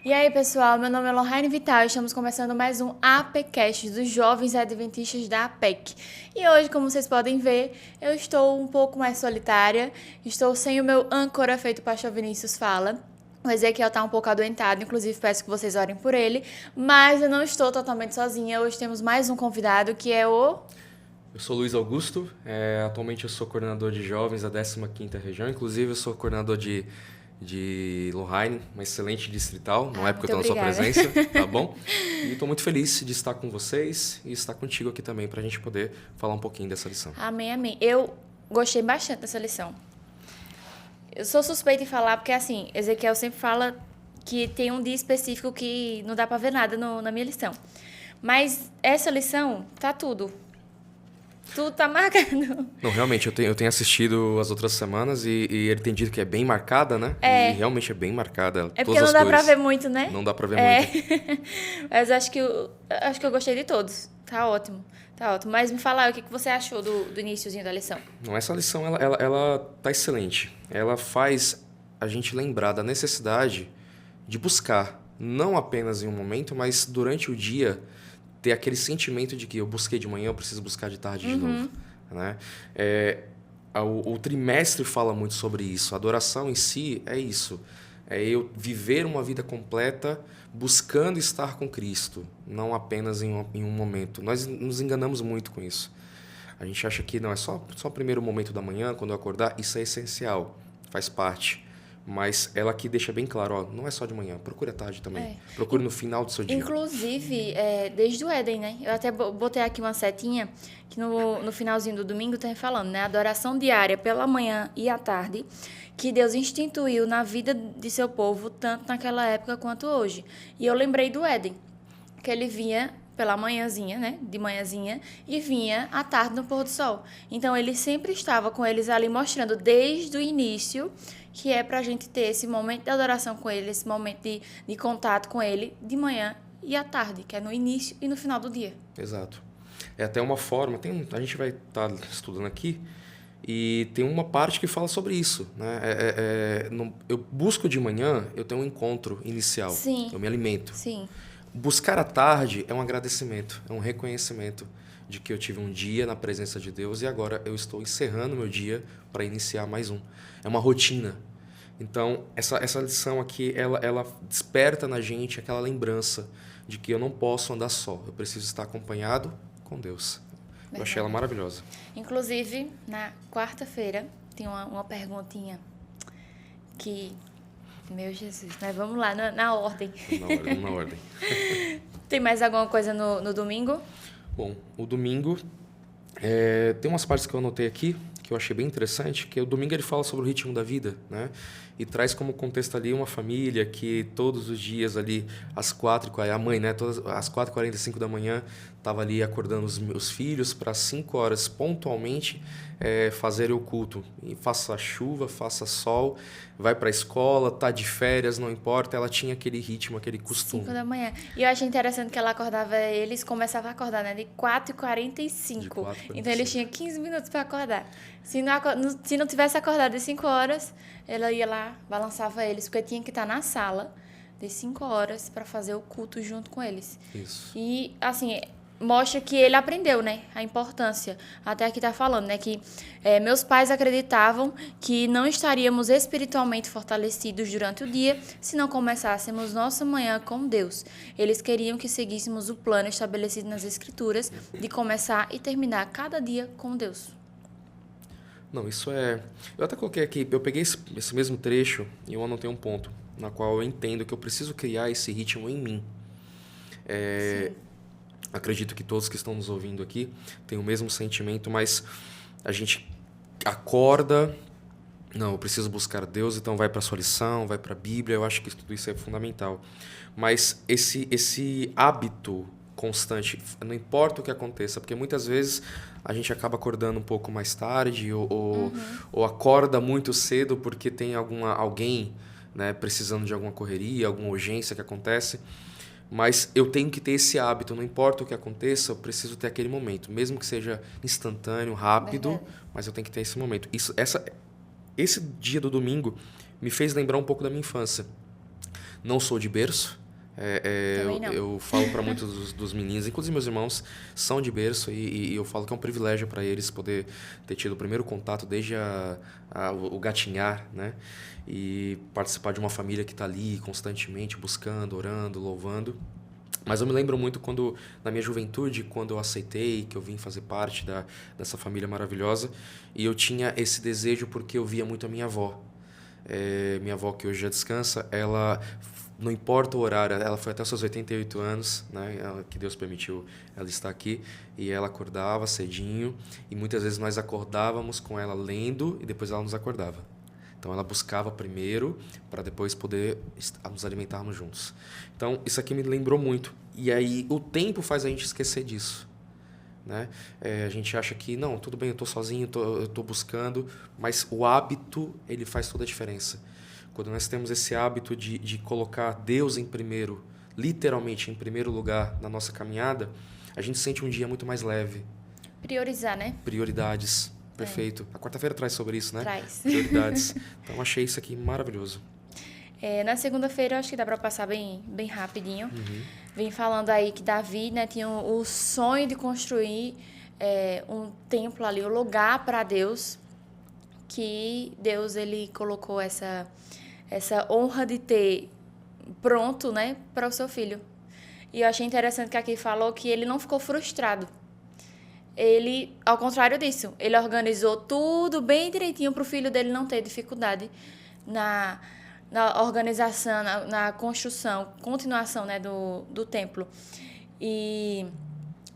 E aí, pessoal, meu nome é Lohane Vital e estamos começando mais um APcast dos Jovens Adventistas da APEC. E hoje, como vocês podem ver, eu estou um pouco mais solitária, estou sem o meu âncora feito Pastor Vinícius Fala. O Ezequiel está um pouco adoentado, inclusive peço que vocês orem por ele, mas eu não estou totalmente sozinha. Hoje temos mais um convidado, que é o... Eu sou Luiz Augusto, atualmente eu sou coordenador de jovens da 15ª região, inclusive eu sou coordenador de Lohane, uma excelente distrital, não é porque eu estou na sua presença, tá bom? E estou muito feliz de estar com vocês e estar contigo aqui também para a gente poder falar um pouquinho dessa lição. Amém, amém. Eu gostei bastante dessa lição. Eu sou suspeita em falar porque, assim, Ezequiel sempre fala que tem um dia específico que não dá para ver nada na minha lição. Mas essa lição tá tudo. Tudo tá marcado. Não, realmente, eu tenho assistido as outras semanas e ele tem dito que é bem marcada, né? É. E realmente é bem marcada. É porque não dá pra ver muito, né? Não dá pra ver muito. Mas acho que eu gostei de todos. Tá ótimo. Tá ótimo. Mas me fala aí, o que você achou do iniciozinho da lição? Não, essa lição, ela tá excelente. Ela faz a gente lembrar da necessidade de buscar, não apenas em um momento, mas durante o dia, ter aquele sentimento de que eu busquei de manhã, eu preciso buscar de tarde de novo. Né? O trimestre fala muito sobre isso. A adoração em si é isso. É eu viver uma vida completa buscando estar com Cristo, não apenas em um momento. Nós nos enganamos muito com isso. A gente acha que não é só o primeiro momento da manhã, quando eu acordar, isso é essencial, faz parte. Mas ela aqui deixa bem claro, ó, não é só de manhã, procure à tarde também. Procure no final do seu dia. Inclusive, desde o Éden, né? Eu até botei aqui uma setinha que no finalzinho do domingo tem falando, né? Adoração diária pela manhã e à tarde, que Deus instituiu na vida de seu povo, tanto naquela época quanto hoje. E eu lembrei do Éden, que ele vinha pela manhãzinha, né? De manhãzinha, e vinha à tarde no pôr do sol. Então, ele sempre estava com eles ali mostrando desde o início que é pra gente ter esse momento de adoração com ele, esse momento de contato com ele de manhã e à tarde, que é no início e no final do dia. Exato. É até uma forma, a gente vai estar estudando aqui, e tem uma parte que fala sobre isso. Né? Eu busco de manhã, eu tenho um encontro inicial, Sim. Eu me alimento. Sim. Buscar à tarde é um agradecimento, é um reconhecimento de que eu tive um dia na presença de Deus e agora eu estou encerrando meu dia para iniciar mais um. É uma rotina. Então, essa lição aqui, ela desperta na gente aquela lembrança de que eu não posso andar só, eu preciso estar acompanhado com Deus. Eu achei ela maravilhosa. Inclusive, na quarta-feira, tem uma perguntinha que... Meu Jesus, mas vamos lá, na ordem. Na ordem. Tem mais alguma coisa no domingo? Bom, o domingo, tem umas partes que eu anotei aqui, que eu achei bem interessante, que o domingo ele fala sobre o ritmo da vida, né? E traz como contexto ali uma família que todos os dias ali, às 4h, a mãe, né? Às 4h45 da manhã, estava ali acordando os filhos para às 5 horas pontualmente fazerem o culto. E faça chuva, faça sol, vai para a escola, tá de férias, não importa, ela tinha aquele ritmo, aquele costume. 5 da manhã. E eu achei interessante que ela acordava, eles começavam a acordar, né? De 4h45. Então eles tinham 15 minutos para acordar. Se não tivesse acordado de 5 horas, ela ia lá, balançava eles, porque tinha que estar na sala de 5 horas para fazer o culto junto com eles. Isso. E, assim, mostra que ele aprendeu, né? A importância. Até aqui tá falando, né? Que meus pais acreditavam que não estaríamos espiritualmente fortalecidos durante o dia se não começássemos nossa manhã com Deus. Eles queriam que seguíssemos o plano estabelecido nas Escrituras de começar e terminar cada dia com Deus. Não, isso é... Eu até coloquei aqui, eu peguei esse mesmo trecho e eu anotei um ponto, na qual eu entendo que eu preciso criar esse ritmo em mim. Acredito que todos que estão nos ouvindo aqui têm o mesmo sentimento, mas a gente acorda... Não, eu preciso buscar Deus, então vai para a sua lição, vai para a Bíblia, eu acho que tudo isso é fundamental. Mas esse hábito constante, não importa o que aconteça, porque muitas vezes a gente acaba acordando um pouco mais tarde ou acorda muito cedo porque tem alguém, né, precisando de alguma correria, alguma urgência que acontece, Mas eu tenho que ter esse hábito, não importa o que aconteça, eu preciso ter aquele momento, mesmo que seja instantâneo, rápido, Verdade. mas eu tenho que ter esse momento. Esse dia do domingo me fez lembrar um pouco da minha infância. Não sou de berço. Também não. Eu falo para muitos dos meninos, inclusive meus irmãos, são de berço e eu falo que é um privilégio para eles poder ter tido o primeiro contato desde o gatinhar, né? E participar de uma família que está ali constantemente buscando, orando, louvando. Mas eu me lembro muito quando, na minha juventude, quando eu aceitei que eu vim fazer parte dessa família maravilhosa, e eu tinha esse desejo porque eu via muito a minha avó. Minha avó, que hoje já descansa, ela, não importa o horário, ela foi até os seus 88 anos, né, que Deus permitiu ela estar aqui, e ela acordava cedinho, e muitas vezes nós acordávamos com ela lendo, e depois ela nos acordava. Então ela buscava primeiro para depois poder nos alimentarmos juntos. Então isso aqui me lembrou muito. E aí o tempo faz a gente esquecer disso, né? A gente acha que não, tudo bem, eu estou sozinho, eu estou buscando, mas o hábito ele faz toda a diferença. Quando nós temos esse hábito de colocar Deus em primeiro, literalmente em primeiro lugar na nossa caminhada, a gente sente um dia muito mais leve. Priorizar, né? Prioridades. Perfeito. A quarta-feira traz sobre isso, né? Traz. Prioridades. Então, achei isso aqui maravilhoso. Na segunda-feira, eu acho que dá para passar bem rapidinho. Vem falando aí que Davi, né, tinha o sonho de construir um templo ali, um lugar para Deus, que Deus ele colocou essa honra de ter pronto, né, para o seu filho. E eu achei interessante que aqui falou que ele não ficou frustrado. Ele, ao contrário disso, ele organizou tudo bem direitinho para o filho dele não ter dificuldade na organização, na construção, continuação, né, do templo. E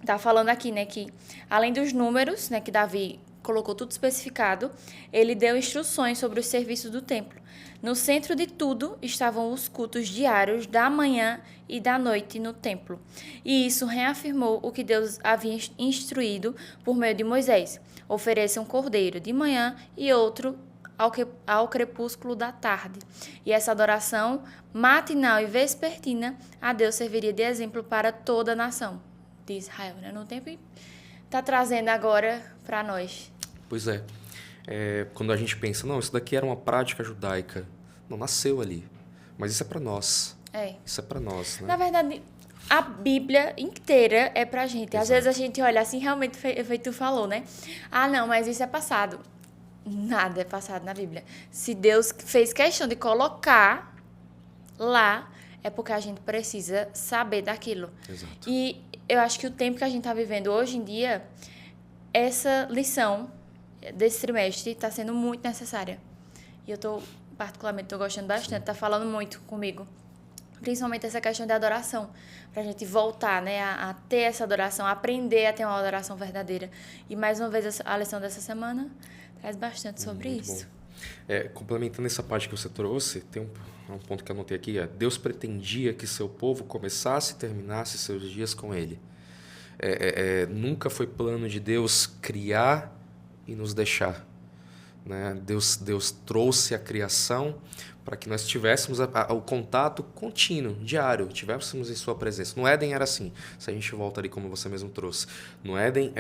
tá falando aqui, né, que além dos números, né, que Davi colocou tudo especificado, ele deu instruções sobre os serviços do templo. No centro de tudo estavam os cultos diários da manhã e da noite no templo. E isso reafirmou o que Deus havia instruído por meio de Moisés. Ofereça um cordeiro de manhã e outro ao crepúsculo da tarde. E essa adoração matinal e vespertina a Deus serviria de exemplo para toda a nação de Israel, né? No tempo está trazendo agora para nós. Pois é. Quando a gente pensa, não, isso daqui era uma prática judaica. Não, nasceu ali. Mas isso é para nós. Isso é para nós, né? Na verdade, a Bíblia inteira é pra gente. Às vezes a gente olha assim, realmente, feito tu falou, né? Ah, não, mas isso é passado. Nada é passado na Bíblia. Se Deus fez questão de colocar lá, é porque a gente precisa saber daquilo. Exato. E eu acho que o tempo que a gente está vivendo hoje em dia, essa lição desse trimestre está sendo muito necessária. E eu particularmente, gostando bastante, está falando muito comigo. Principalmente essa questão da adoração, para a gente voltar, né, a ter essa adoração, aprender a ter uma adoração verdadeira. E mais uma vez a lição dessa semana traz bastante sobre muito isso. Bom. Complementando essa parte que você trouxe, tem um ponto que eu anotei aqui, Deus pretendia que seu povo começasse e terminasse seus dias com Ele. Nunca foi plano de Deus criar e nos deixar, né? Deus trouxe a criação para que nós tivéssemos o contato contínuo, diário, tivéssemos em sua presença. No Éden era assim, se a gente volta ali como você mesmo trouxe. No Éden,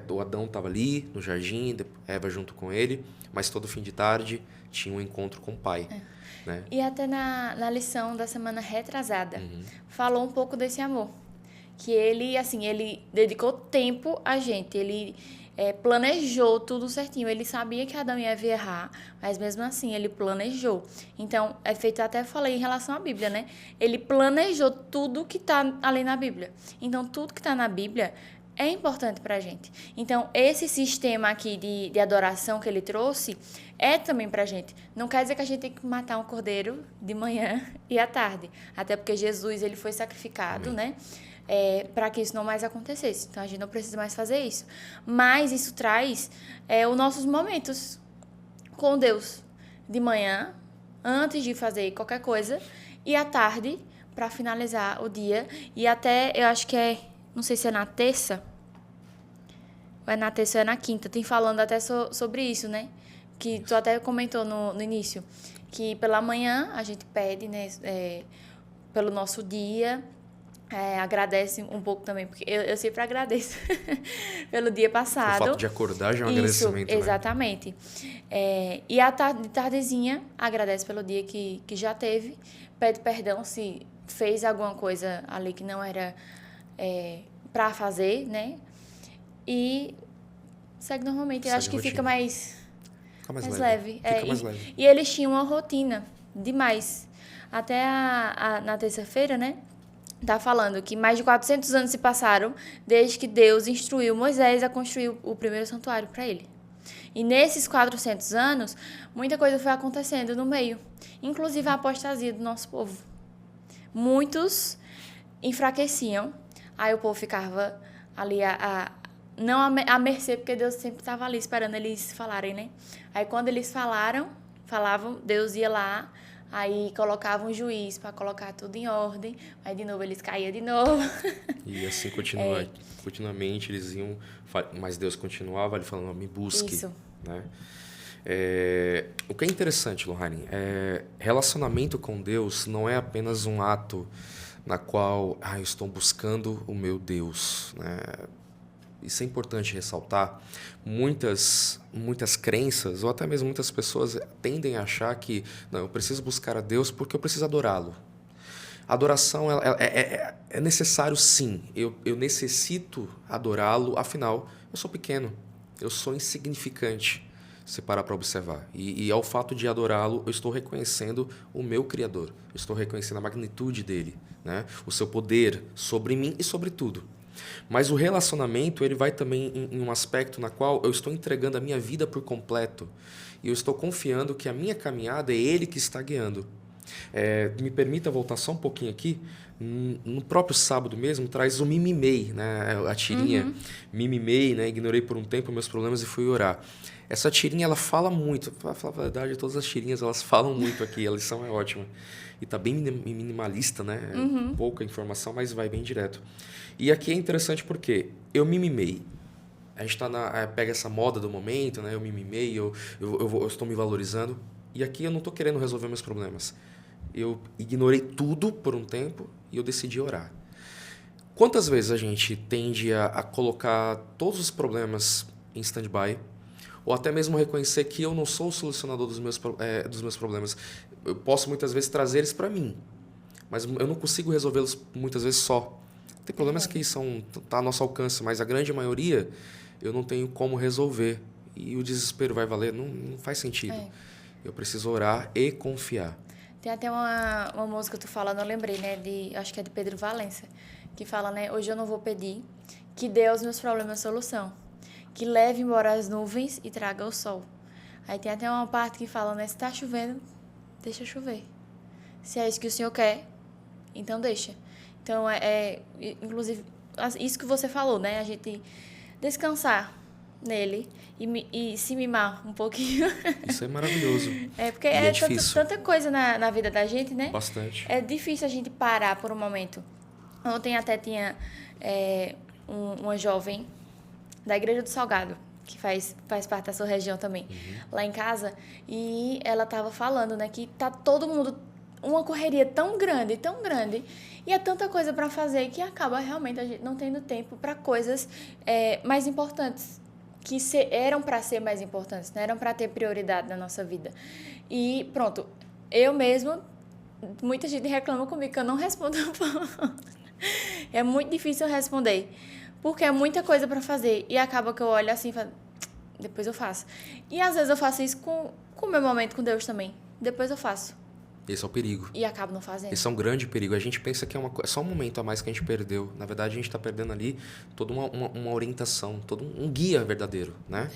o Adão estava ali, no jardim, Eva junto com ele, mas todo fim de tarde tinha um encontro com o Pai. Né? E até na lição da semana retrasada, falou um pouco desse amor. Que ele dedicou tempo a gente, ele planejou tudo certinho. Ele sabia que Adão ia errar, mas mesmo assim ele planejou. Então, feito até falei em relação à Bíblia, né? Ele planejou tudo que está ali na Bíblia. Então, tudo que está na Bíblia é importante para a gente. Então, esse sistema aqui de adoração que ele trouxe é também para a gente. Não quer dizer que a gente tem que matar um cordeiro de manhã e à tarde. Até porque Jesus ele foi sacrificado, né? Para que isso não mais acontecesse. Então, a gente não precisa mais fazer isso. Mas isso traz os nossos momentos com Deus. De manhã, antes de fazer qualquer coisa, e à tarde, para finalizar o dia. E até, eu acho que não sei se é na terça, ou é na terça ou é na quinta, tem falando até sobre isso, né? Que tu até comentou no início, que pela manhã a gente pede, né, pelo nosso dia, agradece um pouco também, porque eu sempre agradeço pelo dia O passado. fato de acordar já é um Isso, agradecimento, né? exatamente. E a tardezinha agradece pelo dia que já teve, pede perdão se fez alguma coisa ali que não era para fazer, né? E segue normalmente. Eu Segue acho que a fica rotina. mais Fica mais leve. Fica mais leve. E eles tinham uma rotina demais. Até na terça-feira, né? Tá falando que mais de 400 anos se passaram desde que Deus instruiu Moisés a construir o primeiro santuário para ele. E nesses 400 anos, muita coisa foi acontecendo no meio, inclusive a apostasia do nosso povo. Muitos enfraqueciam, aí o povo ficava ali não à mercê, porque Deus sempre estava ali esperando eles falarem, né? Aí quando eles falavam, Deus ia lá, aí colocava um juiz para colocar tudo em ordem, aí de novo eles caíam de novo. E assim continuamente eles iam, mas Deus continuava ele falando, me busque. Isso. Né? O que é interessante, Lohane, relacionamento com Deus não é apenas um ato na qual eu estou buscando o meu Deus. Né? Isso é importante ressaltar. Muitas crenças, ou até mesmo muitas pessoas, tendem a achar que não, eu preciso buscar a Deus porque eu preciso adorá-lo. A adoração é necessário, sim. Eu necessito adorá-lo, afinal, eu sou pequeno, eu sou insignificante, se parar para observar. E ao fato de adorá-lo, eu estou reconhecendo o meu Criador, eu estou reconhecendo a magnitude dele, né? O seu poder sobre mim e sobre tudo. Mas o relacionamento ele vai também em um aspecto na qual eu estou entregando a minha vida por completo e eu estou confiando que a minha caminhada é Ele que está guiando. Me permita voltar só um pouquinho aqui. No próprio sábado mesmo, traz o mimimei, né? A tirinha. Mimimei, né? Ignorei por um tempo meus problemas e fui orar. Essa tirinha, ela fala muito. Para falar a verdade, todas as tirinhas, elas falam muito aqui. A lição é ótima. E tá bem minimalista, né? Pouca informação, mas vai bem direto. E aqui é interessante porque eu mimimei. A gente pega essa moda do momento, né? Eu mimimei, eu estou me valorizando. E aqui eu não estou querendo resolver meus problemas. Eu ignorei tudo por um tempo e eu decidi orar. Quantas vezes a gente tende a colocar todos os problemas em stand-by ou até mesmo reconhecer que eu não sou o solucionador dos meus problemas? Eu posso muitas vezes trazer eles para mim, mas eu não consigo resolvê-los muitas vezes só. Tem problemas que tá ao nosso alcance, mas a grande maioria eu não tenho como resolver. E o desespero vai valer? Não faz sentido. Eu preciso orar e confiar. Tem até uma música que tu falando, eu lembrei, né? Acho que é de Pedro Valença, que fala, né? Hoje eu não vou pedir que dê aos meus problemas solução, que leve embora as nuvens e traga o sol. Aí tem até uma parte que fala, né? Se tá chovendo, deixa chover. Se é isso que o Senhor quer, então deixa. Então, inclusive, isso que você falou, né? A gente descansar nele e se mimar um pouquinho. Isso é maravilhoso. Porque difícil. Tanta coisa na vida da gente, né? Bastante. É difícil a gente parar por um momento. Ontem até tinha uma jovem da Igreja do Salgado, que faz parte da sua região também, lá em casa, e ela estava falando, né, que tá todo mundo uma correria tão grande, e é tanta coisa para fazer que acaba realmente a gente não tendo tempo para coisas mais importantes, que eram para ser mais importantes, né? Eram para ter prioridade na nossa vida. E pronto, eu mesmo, muita gente reclama comigo que eu não respondo. É muito difícil eu responder, porque é muita coisa para fazer, e acaba que eu olho assim e falo, depois eu faço. E às vezes eu faço isso com o meu momento com Deus também, depois eu faço. Esse é o perigo. E acabo não fazendo. Esse é um grande perigo. A gente pensa que é só um momento a mais que a gente perdeu. Na verdade, a gente está perdendo ali toda uma orientação, todo um guia verdadeiro, né?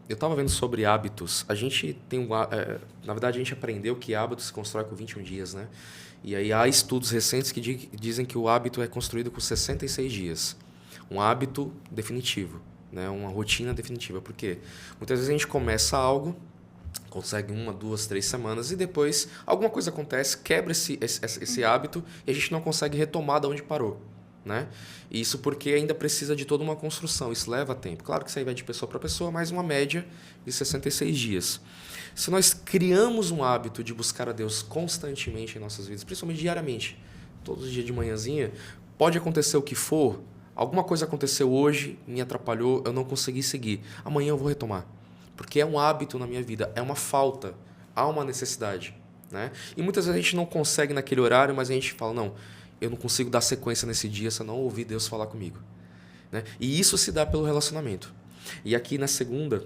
Eu estava vendo sobre hábitos. A gente tem na verdade, a gente aprendeu que hábitos se constrói com 21 dias, né? E aí há estudos recentes que dizem que o hábito é construído com 66 dias. Um hábito definitivo, né? Uma rotina definitiva. Por quê? Muitas vezes a gente começa algo, consegue 1, 2, 3 semanas e depois alguma coisa acontece, quebra esse hábito e a gente não consegue retomar de onde parou, né? Isso porque ainda precisa de toda uma construção, isso leva tempo. Claro que isso aí vai de pessoa para pessoa, mas uma média de 66 dias. Se nós criamos um hábito de buscar a Deus constantemente em nossas vidas, principalmente diariamente, todos os dias de manhãzinha, pode acontecer o que for, alguma coisa aconteceu hoje, me atrapalhou, eu não consegui seguir. Amanhã eu vou retomar. Porque é um hábito na minha vida, é uma falta, há uma necessidade. Né? E muitas vezes a gente não consegue naquele horário, mas a gente fala, não, eu não consigo dar sequência nesse dia se eu não ouvir Deus falar comigo. Né? E isso se dá pelo relacionamento. E aqui na segunda,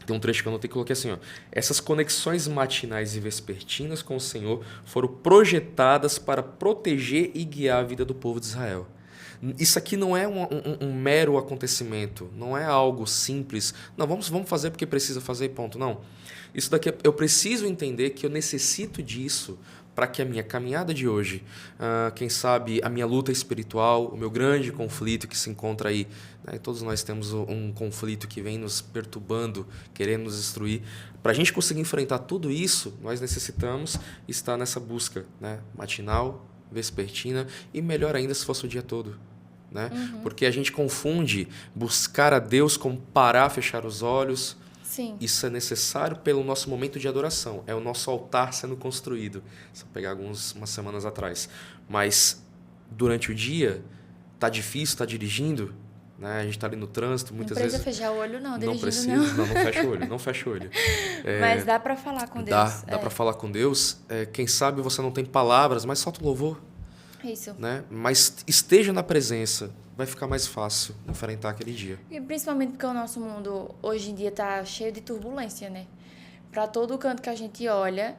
tem um trecho que eu anotei que coloquei assim, ó, essas conexões matinais e vespertinas com o Senhor foram projetadas para proteger e guiar a vida do povo de Israel. Isso aqui não é um mero acontecimento, não é algo simples. Não, vamos fazer porque precisa fazer e ponto. Não. Isso daqui, eu preciso entender que eu necessito disso para que a minha caminhada de hoje, quem sabe a minha luta espiritual, o meu grande conflito que se encontra aí, né? Todos nós temos um conflito que vem nos perturbando, querendo nos destruir. Para a gente conseguir enfrentar tudo isso, nós necessitamos estar nessa busca, né? Matinal, vespertina e melhor ainda se fosse o dia todo. Né? Porque a gente confunde buscar a Deus com parar, fechar os olhos. Sim. Isso é necessário pelo nosso momento de adoração. É o nosso altar sendo construído. Se eu pegar umas semanas atrás. Mas durante o dia, tá difícil, está dirigindo, né? A gente está ali no trânsito, muitas vezes... Não precisa fechar o olho, não. Não precisa, não fecha o olho, não fecha o olho. Mas dá para falar com Deus. Dá para falar com Deus. Quem sabe você não tem palavras, mas solta o louvor. Isso. Né? Mas esteja na presença, vai ficar mais fácil enfrentar aquele dia. E principalmente porque o nosso mundo hoje em dia está cheio de turbulência, né? Para todo canto que a gente olha,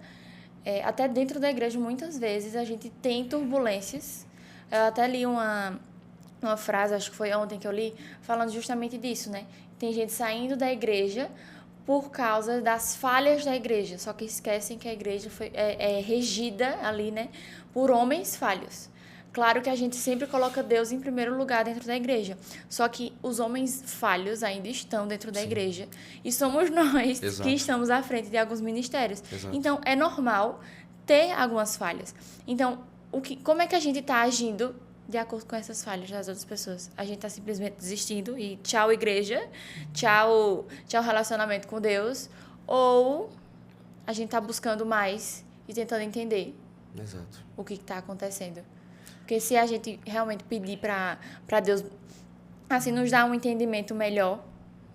até dentro da igreja, muitas vezes a gente tem turbulências. Eu até li uma frase, acho que foi ontem que eu li, falando justamente disso, né? Tem gente saindo da igreja por causa das falhas da igreja, só que esquecem que a igreja é regida ali, né, por homens falhos. Claro que a gente sempre coloca Deus em primeiro lugar dentro da igreja. Só que os homens falhos ainda estão dentro da igreja. E somos nós que estamos à frente de alguns ministérios. Exato. Então, é normal ter algumas falhas. Então, como é que a gente está agindo de acordo com essas falhas das outras pessoas? A gente está simplesmente desistindo e tchau igreja, tchau relacionamento com Deus. Ou a gente está buscando mais e tentando entender o que está acontecendo. Porque se a gente realmente pedir para Deus, assim, nos dar um entendimento melhor,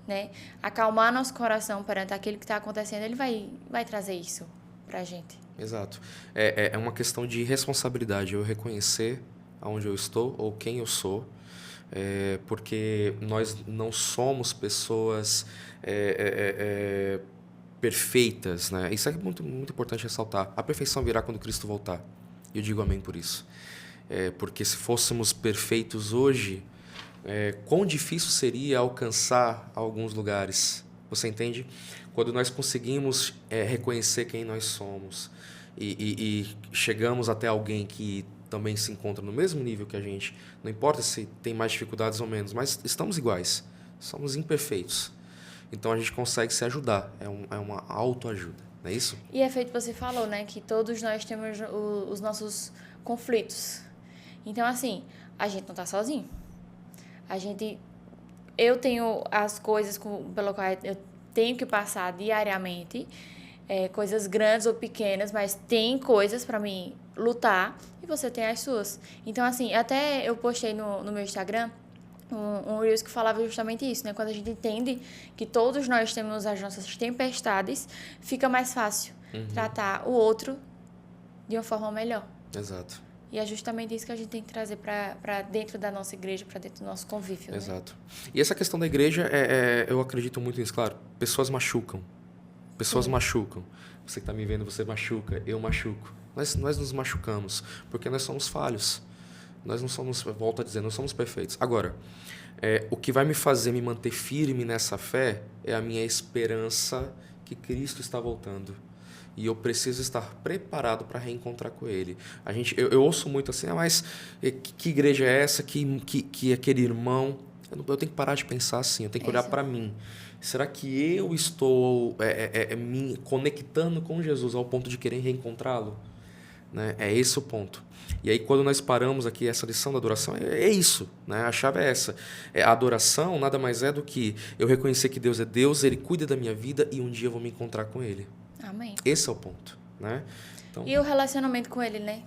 né? Acalmar nosso coração perante aquilo que está acontecendo, Ele vai trazer isso para a gente. Exato. É uma questão de responsabilidade, eu reconhecer aonde eu estou ou quem eu sou, porque nós não somos pessoas perfeitas, né? Isso é muito, muito importante ressaltar. A perfeição virá quando Cristo voltar. E eu digo amém por isso. Porque se fôssemos perfeitos hoje, quão difícil seria alcançar alguns lugares. Você entende? Quando nós conseguimos reconhecer quem nós somos e chegamos até alguém que também se encontra no mesmo nível que a gente, não importa se tem mais dificuldades ou menos, mas estamos iguais, somos imperfeitos. Então a gente consegue se ajudar, é uma autoajuda, não é isso? E é feito, você falou, né, que todos nós temos os nossos conflitos. Então, assim, a gente não está sozinho. Eu tenho as coisas pelo qual eu tenho que passar diariamente, coisas grandes ou pequenas, mas tem coisas para mim lutar e você tem as suas. Então, assim, até eu postei no meu Instagram um Reels que falava justamente isso, né? Quando a gente entende que todos nós temos as nossas tempestades, fica mais fácil tratar o outro de uma forma melhor. Exato. E é justamente isso que a gente tem que trazer para dentro da nossa igreja, para dentro do nosso convívio. Exato. Né? E essa questão da igreja, eu acredito muito nisso. Claro, pessoas machucam. Pessoas machucam. Você que está me vendo, você machuca, eu machuco. Nós nos machucamos, porque nós somos falhos. Nós não somos, volto a dizer, não somos perfeitos. Agora, o que vai me fazer me manter firme nessa fé é a minha esperança que Cristo está voltando. E eu preciso estar preparado para reencontrar com Ele. Eu ouço muito assim, mas que igreja é essa? Que aquele irmão... Eu tenho que parar de pensar assim, eu tenho que olhar para mim. Será que eu estou me conectando com Jesus ao ponto de querer reencontrá-lo? Né? É esse o ponto. E aí, quando nós paramos aqui, essa lição da adoração, é isso. Né? A chave é essa. A adoração nada mais é do que eu reconhecer que Deus é Deus, Ele cuida da minha vida e um dia eu vou me encontrar com Ele. Amém. Esse é o ponto. Né? Então, e o relacionamento com Ele, né?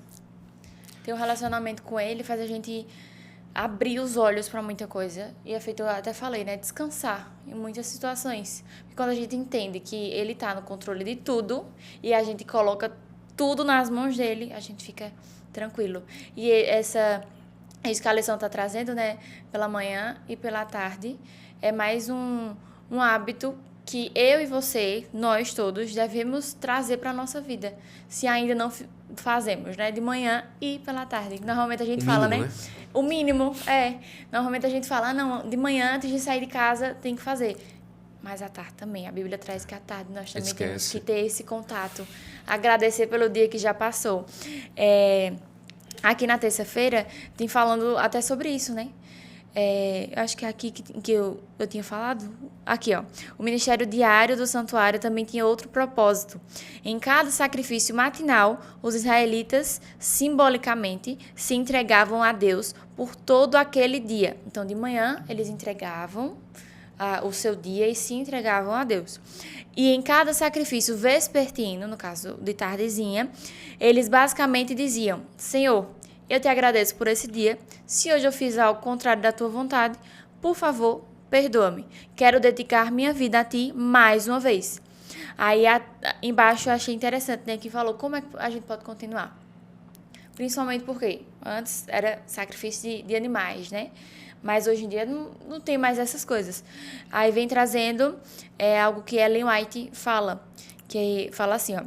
ter um relacionamento com ele faz a gente abrir os olhos para muita coisa. E é feito, eu até falei, né? Descansar em muitas situações. Porque quando a gente entende que ele tá no controle de tudo e a gente coloca tudo nas mãos dele, a gente fica tranquilo. E isso que a lição tá trazendo, né? Pela manhã e pela tarde, é mais um hábito que eu e você, nós todos, devemos trazer para a nossa vida. Se ainda não fazemos, né? De manhã e pela tarde. Normalmente a gente fala, né? O mínimo, Normalmente a gente fala, não, de manhã, antes de sair de casa, tem que fazer. Mas à tarde também. A Bíblia traz que à tarde nós também temos que ter esse contato. Agradecer pelo dia que já passou. Aqui na terça-feira, tem falando até sobre isso, né? Acho que é aqui que eu tinha falado. Aqui, ó. O ministério diário do santuário também tinha outro propósito. Em cada sacrifício matinal, os israelitas, simbolicamente, se entregavam a Deus por todo aquele dia. Então, de manhã, eles entregavam o seu dia e se entregavam a Deus. E em cada sacrifício vespertino, no caso de tardezinha, eles basicamente diziam: Senhor, eu te agradeço por esse dia. Se hoje eu fiz algo contrário da tua vontade, por favor, perdoa-me. Quero dedicar minha vida a ti mais uma vez. Aí embaixo eu achei interessante, né? Que falou como é que a gente pode continuar. Principalmente porque antes era sacrifício de animais, né? Mas hoje em dia não tem mais essas coisas. Aí vem trazendo algo que Ellen White fala. Que fala assim, ó.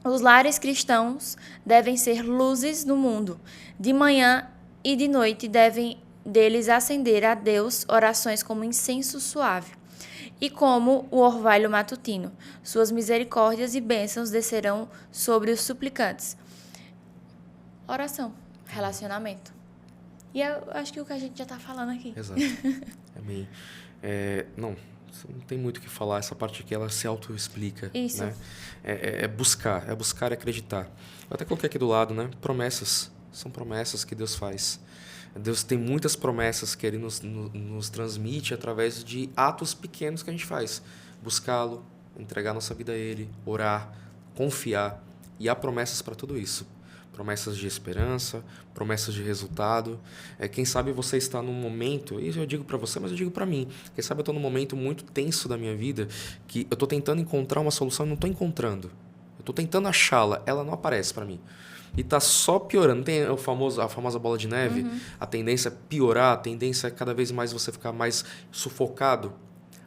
Os lares cristãos devem ser luzes no mundo. De manhã e de noite devem deles acender a Deus orações como incenso suave. E como o orvalho matutino, suas misericórdias e bênçãos descerão sobre os suplicantes. Oração, relacionamento. E eu acho que é o que a gente já está falando aqui. Exato. Amém. Não tem muito o que falar. Essa parte aqui, ela se auto-explica. Isso. Né? É buscar e acreditar. Eu até coloquei aqui do lado, né? Promessas. São promessas que Deus faz. Deus tem muitas promessas que Ele nos transmite através de atos pequenos que a gente faz. Buscá-lo, entregar nossa vida a Ele, orar, confiar. E há promessas para tudo isso. Promessas de esperança, promessas de resultado. Quem sabe você está num momento, isso eu digo para você, mas eu digo para mim. Quem sabe eu estou num momento muito tenso da minha vida, que eu estou tentando encontrar uma solução e não estou encontrando. Eu estou tentando achá-la, ela não aparece para mim. E está só piorando. Tem a famosa bola de neve, uhum. A tendência é piorar, a tendência é cada vez mais você ficar mais sufocado.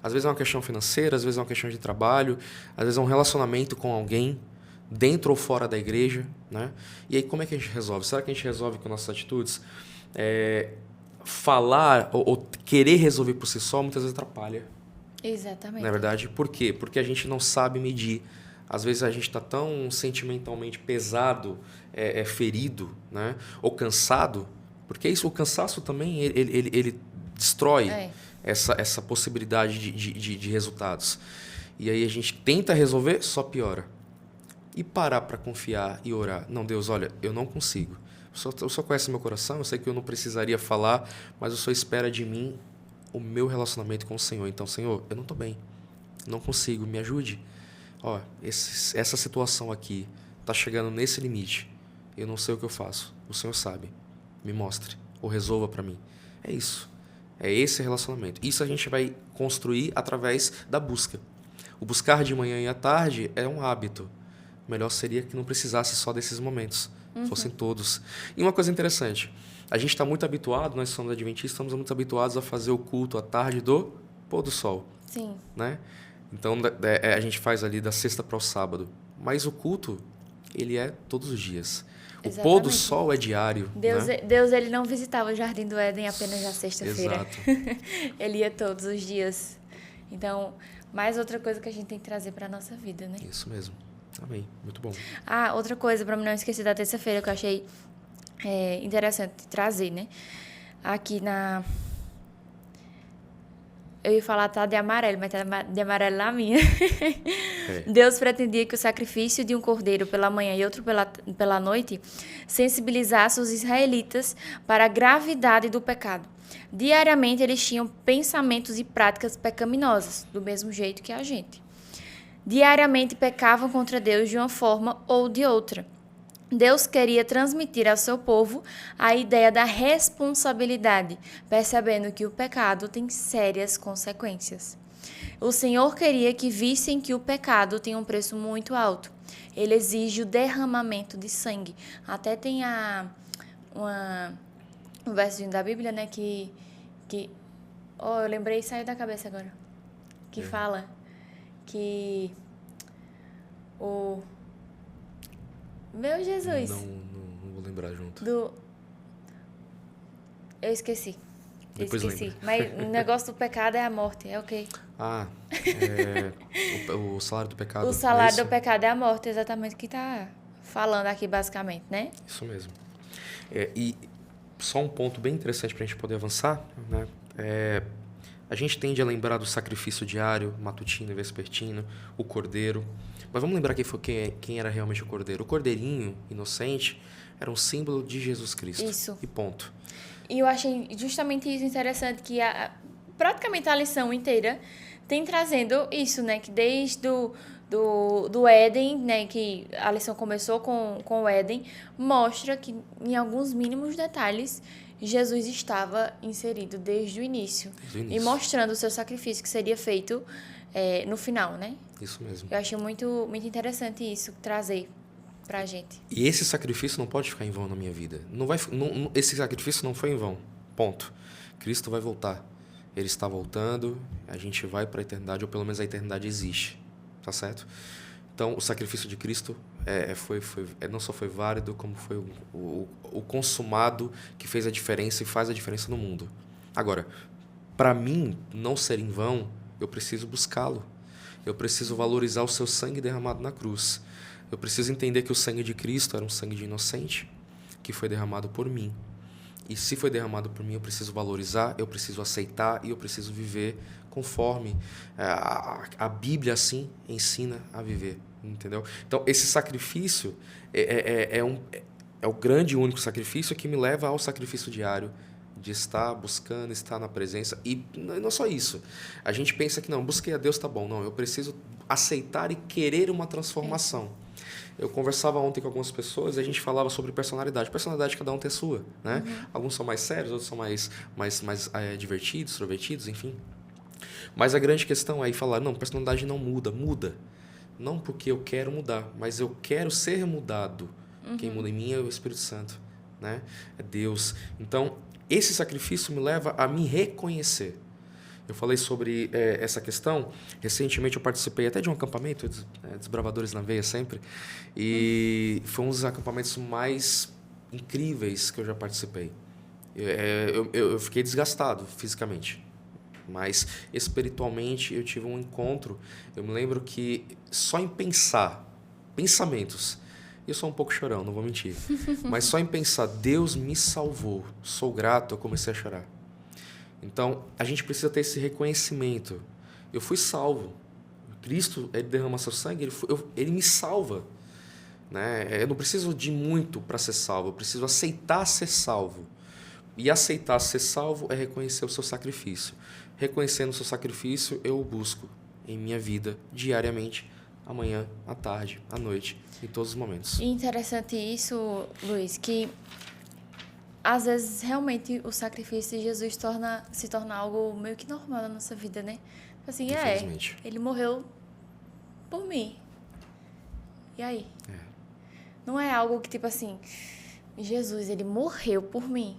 Às vezes é uma questão financeira, às vezes é uma questão de trabalho, às vezes é um relacionamento com alguém, dentro ou fora da igreja, né? E aí como é que a gente resolve? Será que a gente resolve com nossas atitudes? Falar ou querer resolver por si só muitas vezes atrapalha. Exatamente. Não é verdade? Por quê? Porque a gente não sabe medir. Às vezes a gente está tão sentimentalmente pesado, ferido, né? Ou cansado, porque o cansaço também ele destrói essa possibilidade de resultados. E aí a gente tenta resolver, só piora. E parar para confiar e orar. Não, Deus, olha, eu não consigo. O Senhor conhece meu coração, eu sei que eu não precisaria falar, mas o Senhor espera de mim o meu relacionamento com o Senhor. Então, Senhor, eu não estou bem, não consigo, me ajude. Ó, essa situação aqui está chegando nesse limite. Eu não sei o que eu faço. O Senhor sabe. Me mostre ou resolva para mim. É isso. É esse relacionamento. Isso a gente vai construir através da busca. O buscar de manhã e à tarde é um hábito. Melhor seria que não precisasse só desses momentos, fossem todos. E uma coisa interessante, a gente está muito habituado, nós somos adventistas, estamos muito habituados a fazer o culto à tarde do pôr do sol. Sim. Né? Então, a gente faz ali da sexta para o sábado. Mas o culto, ele é todos os dias. Exatamente. O pôr do sol é diário. Deus ele não visitava o Jardim do Éden apenas na sexta-feira. Exato. Ele ia todos os dias. Então, mais outra coisa que a gente tem que trazer para a nossa vida, né? Isso mesmo. Amém. Muito bom. Outra coisa, para não esquecer da terça-feira, que eu achei interessante trazer, né? Aqui eu ia falar tá de amarelo, mas tá de amarelo na minha. Deus pretendia que o sacrifício de um cordeiro pela manhã e outro pela noite sensibilizasse os israelitas para a gravidade do pecado. Diariamente, eles tinham pensamentos e práticas pecaminosas, do mesmo jeito que a gente. Diariamente pecavam contra Deus de uma forma ou de outra. Deus queria transmitir ao seu povo a ideia da responsabilidade, percebendo que o pecado tem sérias consequências. O Senhor queria que vissem que o pecado tem um preço muito alto. Ele exige o derramamento de sangue. Até tem um verso da Bíblia, né, eu lembrei e saiu da cabeça agora. Que fala que meu Jesus. Não vou lembrar junto. Eu esqueci. Depois lembra. Mas o negócio do pecado é a morte, é ok. O salário do pecado. O salário do pecado é a morte, exatamente o que está falando aqui basicamente, né? Isso mesmo. E só um ponto bem interessante para a gente poder avançar, né? A gente tende a lembrar do sacrifício diário, matutino e vespertino, o cordeiro. Mas vamos lembrar quem era realmente o cordeiro. O cordeirinho inocente era um símbolo de Jesus Cristo. Isso. E ponto. E eu achei justamente isso interessante, que praticamente a lição inteira tem trazendo isso, né? Que desde do Éden, né? Que a lição começou com o Éden, mostra que em alguns mínimos detalhes Jesus estava inserido desde o início. E mostrando o seu sacrifício que seria feito no final, né? Isso mesmo. Eu achei muito, muito interessante isso, trazer pra gente. E esse sacrifício não pode ficar em vão na minha vida. Esse sacrifício não foi em vão. Ponto. Cristo vai voltar. Ele está voltando, a gente vai para a eternidade, ou pelo menos a eternidade existe. Tá certo? Então, o sacrifício de Cristo não só foi válido, como foi o consumado que fez a diferença e faz a diferença no mundo. Agora, para mim não ser em vão, eu preciso buscá-lo. Eu preciso valorizar o seu sangue derramado na cruz. Eu preciso entender que o sangue de Cristo era um sangue de inocente, que foi derramado por mim. E se foi derramado por mim, eu preciso valorizar, eu preciso aceitar e eu preciso viver conforme a Bíblia assim ensina a viver, entendeu? Então, esse sacrifício é o grande e único sacrifício que me leva ao sacrifício diário, de estar buscando, estar na presença. E não só isso. A gente pensa que não, busquei a Deus, tá bom. Não, eu preciso aceitar e querer uma transformação. Eu conversava ontem com algumas pessoas e a gente falava sobre personalidade. Personalidade, cada um tem a sua, né? Alguns são mais sérios, outros são mais divertidos, extrovertidos, enfim. Mas a grande questão é falar, não, personalidade não muda. Muda. Não porque eu quero mudar, mas eu quero ser mudado. Quem muda em mim é o Espírito Santo, né? É Deus. Então, esse sacrifício me leva a me reconhecer. Eu falei sobre essa questão. Recentemente eu participei até de um acampamento, Desbravadores na Veia sempre, e foi um dos acampamentos mais incríveis que eu já participei. Eu fiquei desgastado fisicamente, mas espiritualmente eu tive um encontro. Eu me lembro que só em pensamentos, eu sou um pouco chorão, não vou mentir, mas só em pensar, Deus me salvou, sou grato, eu comecei a chorar. Então, a gente precisa ter esse reconhecimento. Eu fui salvo. Cristo, ele derrama seu sangue, ele me salva. Né? Eu não preciso de muito para ser salvo, eu preciso aceitar ser salvo. E aceitar ser salvo é reconhecer o seu sacrifício. Reconhecendo o seu sacrifício, eu o busco em minha vida, diariamente, amanhã, à tarde, à noite, em todos os momentos. E interessante isso, Luiz, que às vezes realmente o sacrifício de Jesus se torna algo meio que normal na nossa vida, né? Assim, ele morreu por mim. E aí? Não é algo que, tipo assim, Jesus, ele morreu por mim.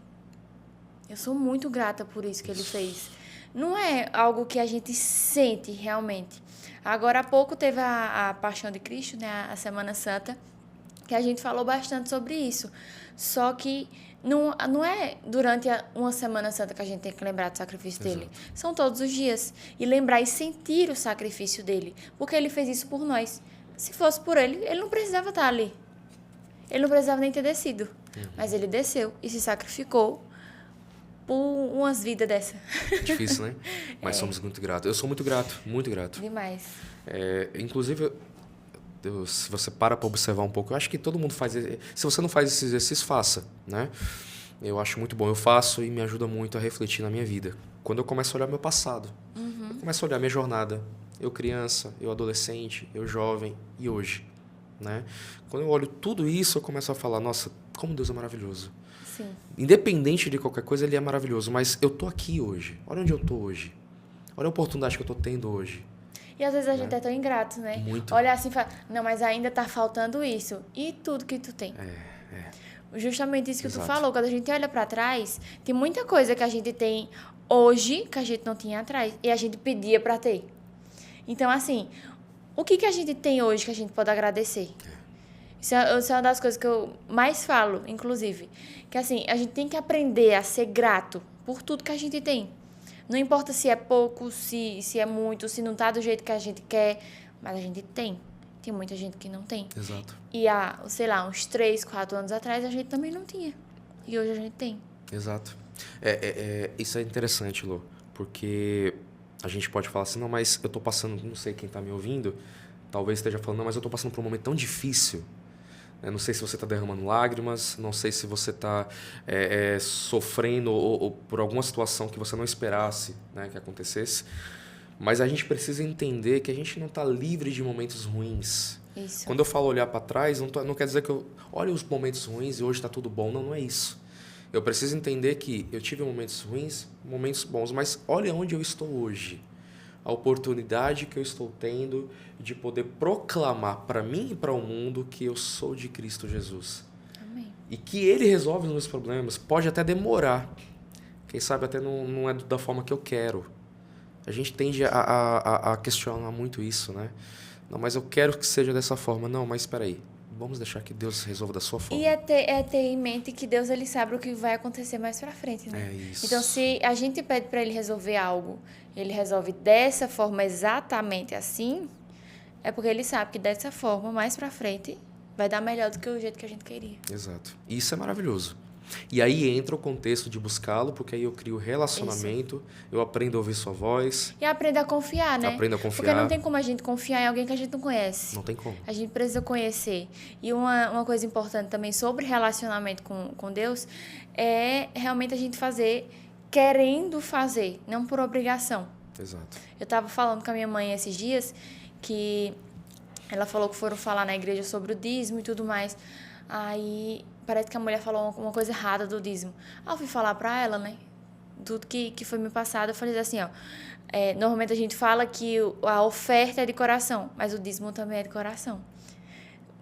Eu sou muito grata por isso que ele fez. Não é algo que a gente sente realmente. Agora há pouco teve a Paixão de Cristo, né? A Semana Santa, que a gente falou bastante sobre isso. Só que não é durante uma Semana Santa que a gente tem que lembrar do sacrifício dele. São todos os dias. E lembrar e sentir o sacrifício dele. Porque ele fez isso por nós. Se fosse por ele, ele não precisava estar ali. Ele não precisava nem ter descido. Mas ele desceu e se sacrificou por umas vidas dessa. Difícil, né? Mas somos muito gratos. Eu sou muito grato, muito grato. Demais. Inclusive, se você para observar um pouco, eu acho que todo mundo faz. Se você não faz esse exercício, faça, né? Eu acho muito bom. Eu faço e me ajuda muito a refletir na minha vida. Quando eu começo a olhar meu passado, eu começo a olhar minha jornada. Eu criança, eu adolescente, eu jovem e hoje. né? Quando eu olho tudo isso, eu começo a falar, nossa, como Deus é maravilhoso. Sim. Independente de qualquer coisa, ele é maravilhoso. Mas eu tô aqui hoje. Olha onde eu tô hoje. Olha a oportunidade que eu tô tendo hoje. E às vezes a gente é tão ingrato, né? Muito. Olha assim e fala, não, mas ainda tá faltando isso. E tudo que tu tem? Justamente isso que tu falou. Quando a gente olha pra trás, tem muita coisa que a gente tem hoje que a gente não tinha atrás. E a gente pedia pra ter. Então, assim, o que a gente tem hoje que a gente pode agradecer? Isso é uma das coisas que eu mais falo, inclusive. Que, assim, a gente tem que aprender a ser grato por tudo que a gente tem. Não importa se é pouco, se é muito, se não tá do jeito que a gente quer, mas a gente tem. Tem muita gente que não tem. Exato. E há, sei lá, uns 3, 4 anos atrás, a gente também não tinha. E hoje a gente tem. Exato. Isso é interessante, Lô, porque a gente pode falar assim, não, mas eu tô passando, não sei quem tá me ouvindo, talvez esteja falando, não, mas eu tô passando por um momento tão difícil. Eu não sei se você está derramando lágrimas, não sei se você está sofrendo ou por alguma situação que você não esperasse, né, que acontecesse. Mas a gente precisa entender que a gente não está livre de momentos ruins. Isso. Quando eu falo olhar para trás, não quer dizer que eu olho os momentos ruins e hoje está tudo bom. Não, não é isso. Eu preciso entender que eu tive momentos ruins, momentos bons, mas olha onde eu estou hoje. A oportunidade que eu estou tendo de poder proclamar para mim e para o mundo que eu sou de Cristo Jesus. Amém. E que Ele resolve os meus problemas. Pode até demorar. Quem sabe até não é da forma que eu quero. A gente tende a questionar muito isso, né? Não, mas eu quero que seja dessa forma. Não, mas espera aí. Vamos deixar que Deus resolva da sua forma. E é ter em mente que Deus, ele sabe o que vai acontecer mais pra frente, né? É isso. Então, se a gente pede pra ele resolver algo, ele resolve dessa forma, exatamente assim, é porque ele sabe que dessa forma, mais pra frente, vai dar melhor do que o jeito que a gente queria. Exato. E isso é maravilhoso. E aí entra o contexto de buscá-lo, porque aí eu crio relacionamento, eu aprendo a ouvir sua voz. E aprenda a confiar, né? Aprenda a confiar. Porque não tem como a gente confiar em alguém que a gente não conhece. Não tem como. A gente precisa conhecer. E uma coisa importante também sobre relacionamento com Deus é realmente a gente fazer querendo fazer, não por obrigação. Exato. Eu estava falando com a minha mãe esses dias que ela falou que foram falar na igreja sobre o dízimo e tudo mais. Aí parece que a mulher falou uma coisa errada do dízimo. Aí eu fui falar pra ela, né? Tudo que foi me passado, eu falei assim, ó. Normalmente a gente fala que a oferta é de coração, mas o dízimo também é de coração.